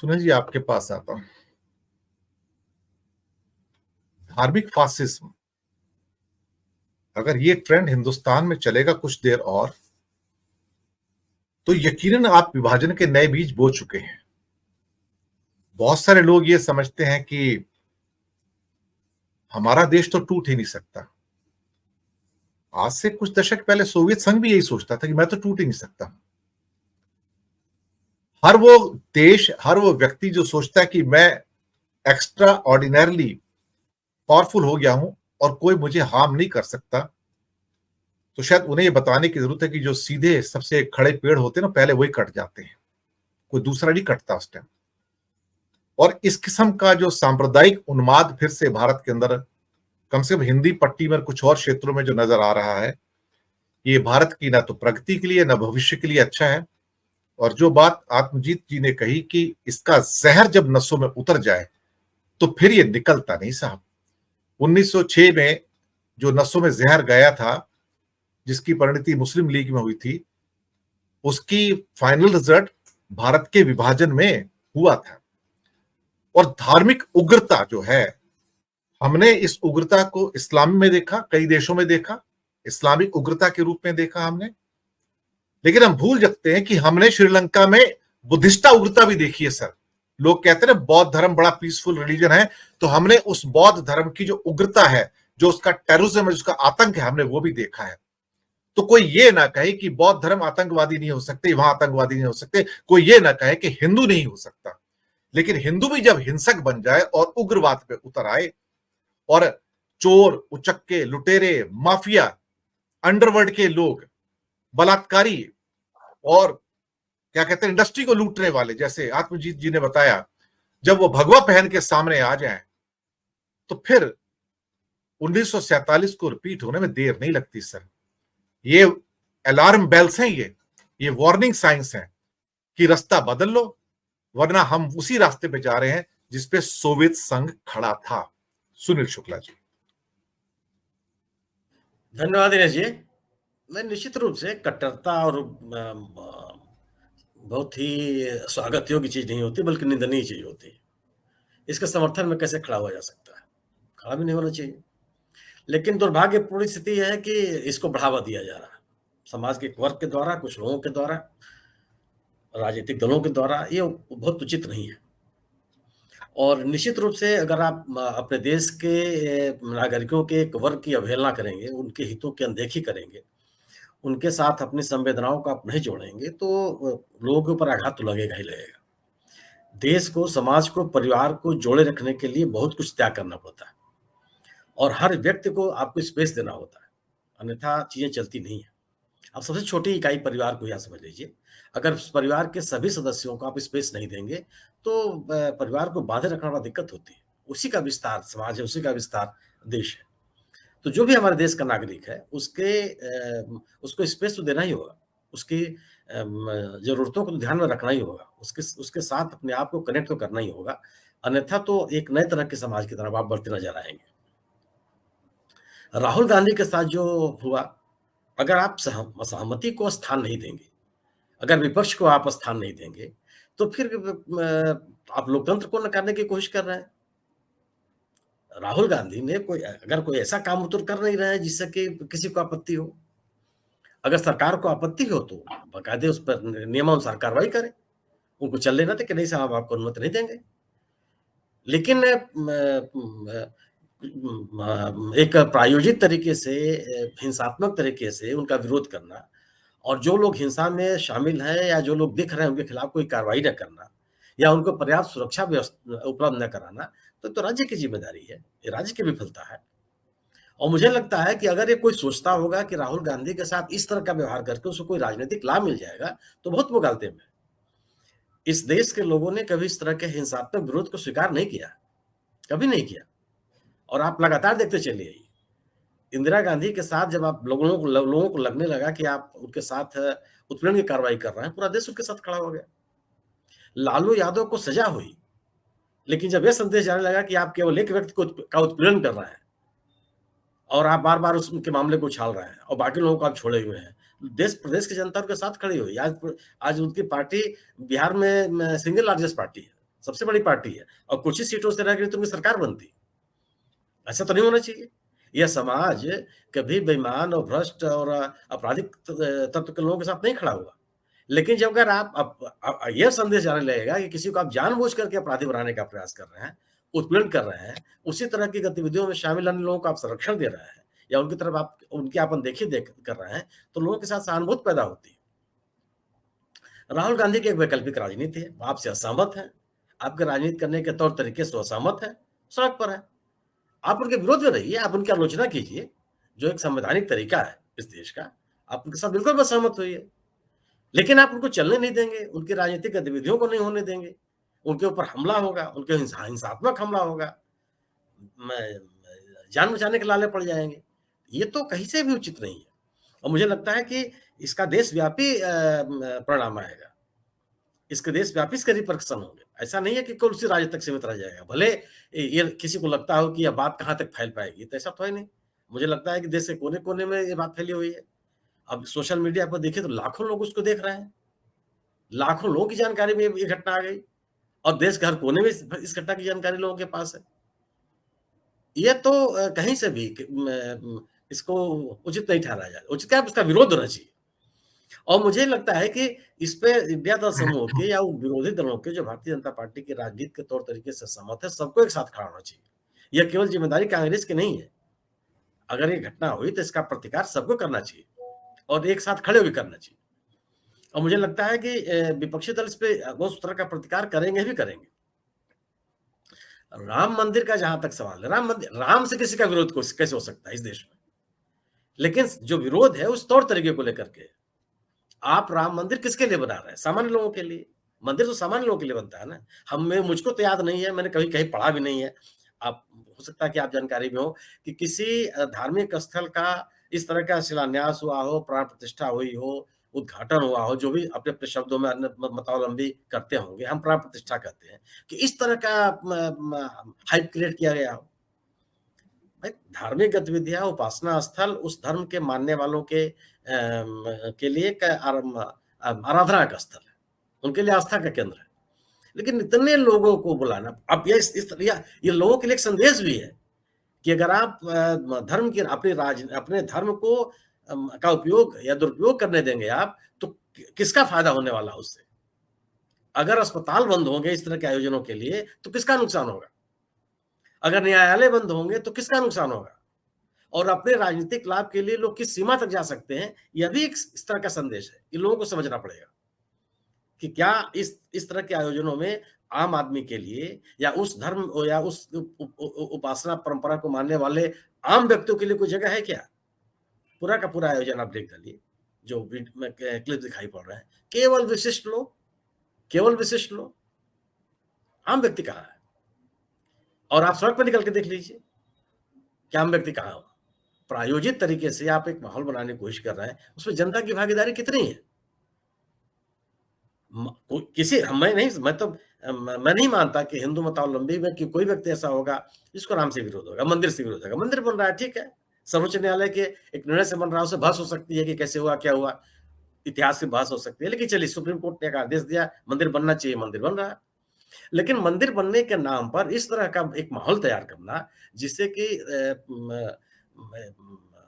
सुनील जी आपके पास आता हूं। धार्मिक फासिज्म, अगर ये ट्रेंड हिंदुस्तान में चलेगा कुछ देर और, तो यकीनन आप विभाजन के नए बीज बो चुके हैं। बहुत सारे लोग ये समझते हैं कि हमारा देश तो टूट ही नहीं सकता। आज से कुछ दशक पहले सोवियत संघ भी यही सोचता था कि मैं तो टूट ही नहीं सकता। हर वो देश, हर वो व्यक्ति जो सोचता है कि मैं एक्स्ट्रा ऑर्डिनरली पावरफुल हो गया हूं और कोई मुझे हार्म नहीं कर सकता, तो शायद उन्हें ये बताने की जरूरत है कि जो सीधे सबसे खड़े पेड़ होते हैं ना, पहले वही कट जाते हैं, कोई दूसरा नहीं कटता उस टाइम। और इस किस्म का जो सांप्रदायिक उन्माद फिर से भारत के अंदर, कम से कम हिंदी पट्टी में कुछ और क्षेत्रों में जो नजर आ रहा है, ये भारत की ना तो प्रगति के लिए ना भविष्य के लिए अच्छा है। और जो बात आत्मजीत जी ने कही कि इसका जहर जब नसों में उतर जाए तो फिर ये निकलता नहीं साहब। 1906 में जो नसों में जहर गया था, जिसकी परिणति मुस्लिम लीग में हुई थी, उसकी फाइनल रिजल्ट भारत के विभाजन में हुआ था। और धार्मिक उग्रता जो है, हमने इस उग्रता को इस्लाम में देखा, कई देशों में देखा, इस्लामिक उग्रता के रूप में देखा हमने। लेकिन हम भूल जाते हैं कि हमने श्रीलंका में बुद्धिस्टा उग्रता भी देखी है सर। लोग कहते हैं ना बौद्ध धर्म बड़ा पीसफुल रिलीजन है, तो हमने उस बौद्ध धर्म की जो उग्रता है, जो उसका टेररिज्म है, उसका आतंक है, हमने वो भी देखा है। तो कोई ये ना कहे कि बौद्ध धर्म आतंकवादी नहीं हो सकते, वहां आतंकवादी नहीं हो सकते, कोई ये ना कहे कि हिंदू नहीं हो सकता। लेकिन हिंदू भी जब हिंसक बन जाए और उग्रवाद पे उतर आए और चोर, उचक्के, लुटेरे, माफिया, अंडरवर्ल्ड के लोग, बलात्कारी और क्या कहते हैं इंडस्ट्री को लूटने वाले, जैसे आत्मजीत जी ने बताया, जब वो भगवा पहन के सामने आ जाए तो फिर 1947 को रिपीट होने में देर नहीं लगती सर। ये अलार्म बेल्स हैं, ये वार्निंग साइंस हैं कि रास्ता बदल लो, वरना हम उसी रास्ते पे जा रहे हैं जिसपे सोवियत संघ खड़ा था। सुनील शुक्ला जी। धन्यवाद दिनेश जी। मैं निश्चित रूप से कट्टरता और बहुत ही स्वागत योग्य चीज नहीं होती, बल्कि निंदनीय चीज होती है। इसके समर्थन में कैसे खड़ा हुआ जा सकता है? खड़ा भी नहीं होना चाहिए। लेकिन दुर्भाग्यपूर्ण स्थिति है कि इसको बढ़ावा दिया जा रहा है समाज के एक वर्ग के द्वारा, कुछ लोगों के द्वारा, राजनीतिक दलों के द्वारा। ये बहुत उचित नहीं है। और निश्चित रूप से अगर आप अपने देश के नागरिकों के एक वर्ग की अवहेलना करेंगे, उनके हितों की अनदेखी करेंगे, उनके साथ अपनी संवेदनाओं को आप नहीं जोड़ेंगे, तो लोगों के ऊपर आघात तो लगेगा ही लगेगा। देश को, समाज को, परिवार को जोड़े रखने के लिए बहुत कुछ त्याग करना पड़ता है और हर व्यक्ति को आपको स्पेस देना होता है, अन्यथा चीजें चलती नहीं है। आप सबसे छोटी इकाई परिवार को यहाँ समझ लीजिए। अगर उस परिवार के सभी सदस्यों को आप स्पेस नहीं देंगे, तो परिवार को बांधे रखना बड़ा दिक्कत होती है। उसी का विस्तार समाज है, उसी का विस्तार देश है। तो जो भी हमारे देश का नागरिक है, उसको स्पेस तो देना ही होगा, उसकी ज़रूरतों को तो ध्यान में रखना ही होगा, उसके साथ अपने आप को कनेक्ट तो करना ही होगा, अन्यथा तो एक नए तरह के समाज की तरफ आप बढ़ते नज़र आएँगे। राहुल गांधी के साथ जो हुआ, अगर आप सहमति को स्थान नहीं देंगे, अगर विपक्ष को आप स्थान नहीं देंगे, तो फिर आप लोकतंत्र को नकारने की कोशिश कर रहे हैं। राहुल गांधी ने कोई ऐसा काम तो कर नहीं रहे हैं जिससे कि किसी को आपत्ति हो। अगर सरकार को आपत्ति हो तो बाकायदे उस पर नियमानुसार कार्रवाई करें, उनको चल लेना था कि नहीं साहब आपको अनुमति नहीं देंगे। लेकिन एक प्रायोजित तरीके से, हिंसात्मक तरीके से उनका विरोध करना और जो लोग हिंसा में शामिल हैं या जो लोग दिख रहे हैं उनके खिलाफ कोई कार्रवाई न करना या उनको पर्याप्त सुरक्षा उपलब्ध न कराना, तो राज्य की जिम्मेदारी है, ये राज्य की विफलता है। और मुझे लगता है कि अगर ये कोई सोचता होगा कि राहुल गांधी के साथ इस तरह का व्यवहार करके उसको कोई राजनीतिक लाभ मिल जाएगा, तो बहुत मुगालते में। इस देश के लोगों ने कभी इस तरह के हिंसात्मक विरोध को स्वीकार नहीं किया, कभी नहीं किया। और आप लगातार देखते चलिए, इंदिरा गांधी के साथ जब आप लोगों को लगने लगा कि आप उनके साथ उत्पीड़न की कार्रवाई कर रहे हैं, पूरा देश उनके साथ खड़ा हो गया। लालू यादव को सजा हुई, लेकिन जब यह संदेश जाने लगा कि आप केवल एक व्यक्ति का उत्पीड़न कर रहे हैं और आप बार-बार उसके मामले को उछाल रहे हैं और बाकी लोगों को आप छोड़े हुए हैं, देश प्रदेश की जनता उनके साथ खड़ी हुई। आज उनकी पार्टी बिहार में सिंगल लार्जेस्ट पार्टी है, सबसे बड़ी पार्टी है और कुछ ही सीटों से रह गई तो उनकी सरकार बनती। ऐसा तो नहीं होना चाहिए। यह समाज कभी बेईमान और भ्रष्ट और आपराधिक तत्व के लोगों के साथ नहीं खड़ा हुआ। लेकिन जब अगर आप यह संदेश जाने लगेगा कि किसी को आप जानबूझ करके अपराधी बनाने का प्रयास कर रहे हैं, उत्पीड़न कर रहे हैं, उसी तरह की गतिविधियों में शामिल अन्य लोगों को आप संरक्षण दे रहे हैं या उनकी तरफ आप उनकी आप अनदेखी देख कर रहे हैं, तो लोगों के साथ सहानुभूति पैदा होती है। राहुल गांधी की एक वैकल्पिक राजनीति है, वो आपसे असहमत हैं, आपके राजनीति करने के तौर तरीके से असहमत हैं, सड़क पर है। आप उनके विरोध में रहिए, आप उनकी आलोचना कीजिए, जो एक संवैधानिक तरीका है इस देश का, आप उनके साथ बिल्कुल मत सहमत होइए। लेकिन आप उनको चलने नहीं देंगे, उनकी राजनीतिक गतिविधियों को नहीं होने देंगे, उनके ऊपर हमला होगा, उनके हिंसात्मक हमला होगा, जान बचाने के लाले पड़ जाएँगे। ये तो कहीं से भी उचित नहीं है और मुझे लगता है कि इसका देशव्यापी परिणाम आएगा। इसके देशव्यापी इसके रिपरकशन होंगे। ऐसा नहीं है कि केवल उसी राज्य तक सीमित रह जाएगा। भले ये किसी को लगता हो कि यह बात कहाँ तक फैल पाएगी, तो ऐसा तो है नहीं। मुझे लगता है कि देश के कोने-कोने में ये बात फैली हुई है। अब सोशल मीडिया पर देखिए तो लाखों लोग उसको देख रहे हैं। लाखों लोगों की जानकारी में ये घटना आ गई और देश के हर कोने में इस घटना की जानकारी लोगों के पास है। ये तो कहीं से भी इसको उचित नहीं ठहराया जाए। उचित क्या है, उसका विरोध होना चाहिए। और मुझे लगता है कि इस पे इंडिया दल समूह के या विरोधी दलों के जो भारतीय जनता पार्टी की राजनीति के तौर तरीके से सहमत है, सबको एक साथ खड़ा होना चाहिए। यह केवल जिम्मेदारी कांग्रेस की नहीं है। अगर ये घटना हुई तो इसका प्रतिकार सबको करना चाहिए और एक साथ खड़े होकर करना चाहिए। और मुझे लगता है कि विपक्षी दल इस पे उस तरह का प्रतिकार करेंगे भी करेंगे। राम मंदिर का जहां तक सवाल है, राम से किसी का विरोध कैसे हो सकता है इस देश में? लेकिन जो विरोध है उस तौर तरीके को लेकर के आप राम मंदिर किसके लिए बना रहे हैं? सामान्य लोगों के लिए। मंदिर तो सामान्य लोगों के लिए बनता है ना। मुझको तो याद नहीं है, मैंने कभी कहीं पढ़ा भी नहीं है। आप हो सकता है कि आप जानकारी में हो कि किसी धार्मिक स्थल का इस तरह का शिलान्यास हुआ हो, प्राण प्रतिष्ठा हुई हो, उद्घाटन हुआ हो, जो भी अपने-अपने शब्दों में अन्य मतावलंबी करते होंगे, हम प्राण प्रतिष्ठा कहते हैं, कि इस तरह का हाइप क्रिएट किया गया हो। भाई धार्मिक गतिविधियाँ, उपासना स्थल उस धर्म के मानने वालों के लिए आराधना का स्थल है, उनके लिए आस्था का केंद्र है। लेकिन इतने लोगों को बुलाना अब ये लोगों के लिए एक संदेश भी है कि अगर आप धर्म की अपने धर्म को का उपयोग या दुरुपयोग करने देंगे आप, तो किसका फायदा होने वाला है उससे? अगर अस्पताल बंद होंगे इस तरह के आयोजनों के लिए, तो किसका नुकसान होगा? अगर न्यायालय बंद होंगे तो किसका नुकसान होगा? और अपने राजनीतिक लाभ के लिए लोग किस सीमा तक जा सकते हैं, यह भी एक इस तरह का संदेश है। ये लोगों को समझना पड़ेगा कि क्या इस तरह के आयोजनों में आम आदमी के लिए या उस धर्म या उस उपासना परंपरा को मानने वाले आम व्यक्तियों के लिए कोई जगह है क्या? पूरा का पूरा आयोजन आप देख डालिए, जो में क्लिप दिखाई पड़ रहा है। केवल विशिष्ट लोग, आम व्यक्ति कहाँ है? और आप सड़क पर निकल के देख लीजिए, कि आम व्यक्ति कहाँ हो? प्रायोजित तरीके से आप एक माहौल बनाने की कोशिश कर रहे हैं, उसमें जनता की भागीदारी कितनी है? मैं नहीं मानता कि हिंदू मतावलंबी में कि कोई व्यक्ति ऐसा होगा जिसको राम से विरोध होगा, मंदिर से विरोध होगा। मंदिर बन रहा है, ठीक है। सर्वोच्च न्यायालय के एक निर्णय से बन रहा है, उससे बहस हो सकती है कि कैसे हुआ, क्या हुआ, इतिहास की बहस हो सकती है। लेकिन चलिए सुप्रीम कोर्ट ने एक आदेश दिया, मंदिर बनना चाहिए, मंदिर बन रहा है। लेकिन मंदिर बनने के नाम पर इस तरह का एक माहौल तैयार करना जिससे कि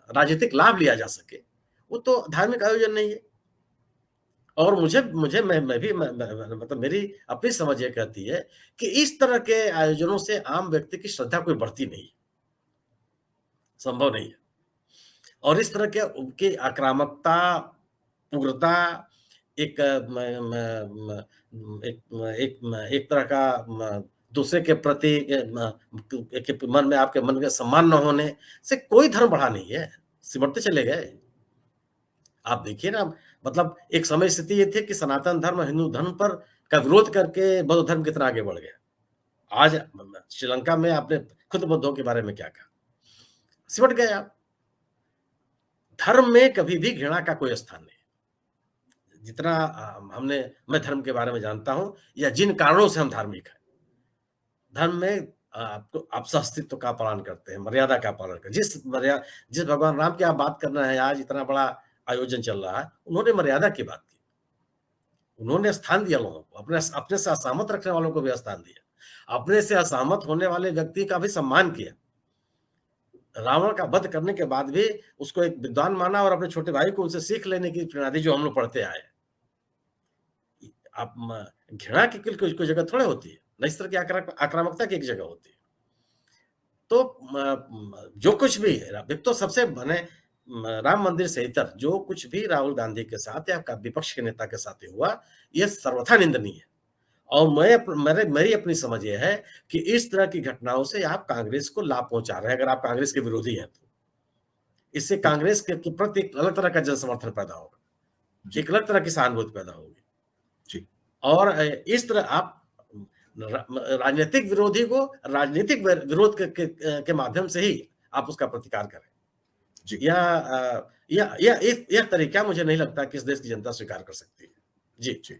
राजनीतिक लाभ लिया जा सके, वो तो धार्मिक आयोजन नहीं है। और मुझे मुझे मैं भी मतलब मेरी अपनी समझ ये कहती है कि इस तरह के आयोजनों से आम व्यक्ति की श्रद्धा कोई बढ़ती नहीं, संभव नहीं है। और इस तरह के उनकी आक्रामकता, उग्रता एक म म म एक एक एक तरह का दूसरे के प्रति के मन में आपके मन में सम्मान न होने से कोई धर्म बढ़ा नहीं है, सिमटते चले गए। आप देखिए ना मतलब एक समय स्थिति ये थी कि सनातन धर्म, हिंदू धर्म पर का विरोध करके बौद्ध धर्म कितना आगे बढ़ गया। आज श्रीलंका में आपने खुद बुद्धों के बारे में क्या कहा? सिमट गए आप। धर्म में कभी भी घृणा का कोई स्थान नहीं। जितना मैं धर्म के बारे में जानता हूँ या जिन कारणों से हम धार्मिक हैं। धर्म में आप सहअस्तित्व का पालन करते हैं, मर्यादा का पालन करते हैं। जिस भगवान राम की आप बात कर रहे हैं, आज इतना बड़ा आयोजन चल रहा है, उन्होंने मर्यादा की बात की। उन्होंने स्थान दिया लोगों को, अपने अपने से असहमत रखने वालों को भी स्थान दिया, अपने से असहमत होने वाले व्यक्ति का भी सम्मान किया। रावण का वध करने के बाद भी उसको एक विद्वान माना और अपने छोटे भाई को उनसे सीख लेने की प्रेरणा दी, जो हम लोग पढ़ते आए हैं। आप घृणा की कोई जगह थोड़े होती है, न इस तरह की आक्रामकता की एक जगह होती है। तो जो कुछ भी एक तो सबसे बने राम मंदिर से इतर जो कुछ भी राहुल गांधी के साथ या विपक्ष के नेता के साथ हुआ, यह सर्वथा निंदनीय है। और मेरी अपनी समझ ये है कि इस तरह की घटनाओं से आप कांग्रेस को लाभ पहुंचा रहे हैं, अगर आप कांग्रेस के विरोधी हैं तो। इससे कांग्रेस के प्रति एक अलग तरह का जन समर्थन पैदा होगा, एक अलग तरह की सहानुभूति पैदा होगी। जी। और इस तरह आप राजनीतिक विरोधी को राजनीतिक विरोध के माध्यम से ही आप उसका प्रतिकार करें। जी। यह तरीका मुझे नहीं लगता कि इस देश की जनता स्वीकार कर सकती है। जी।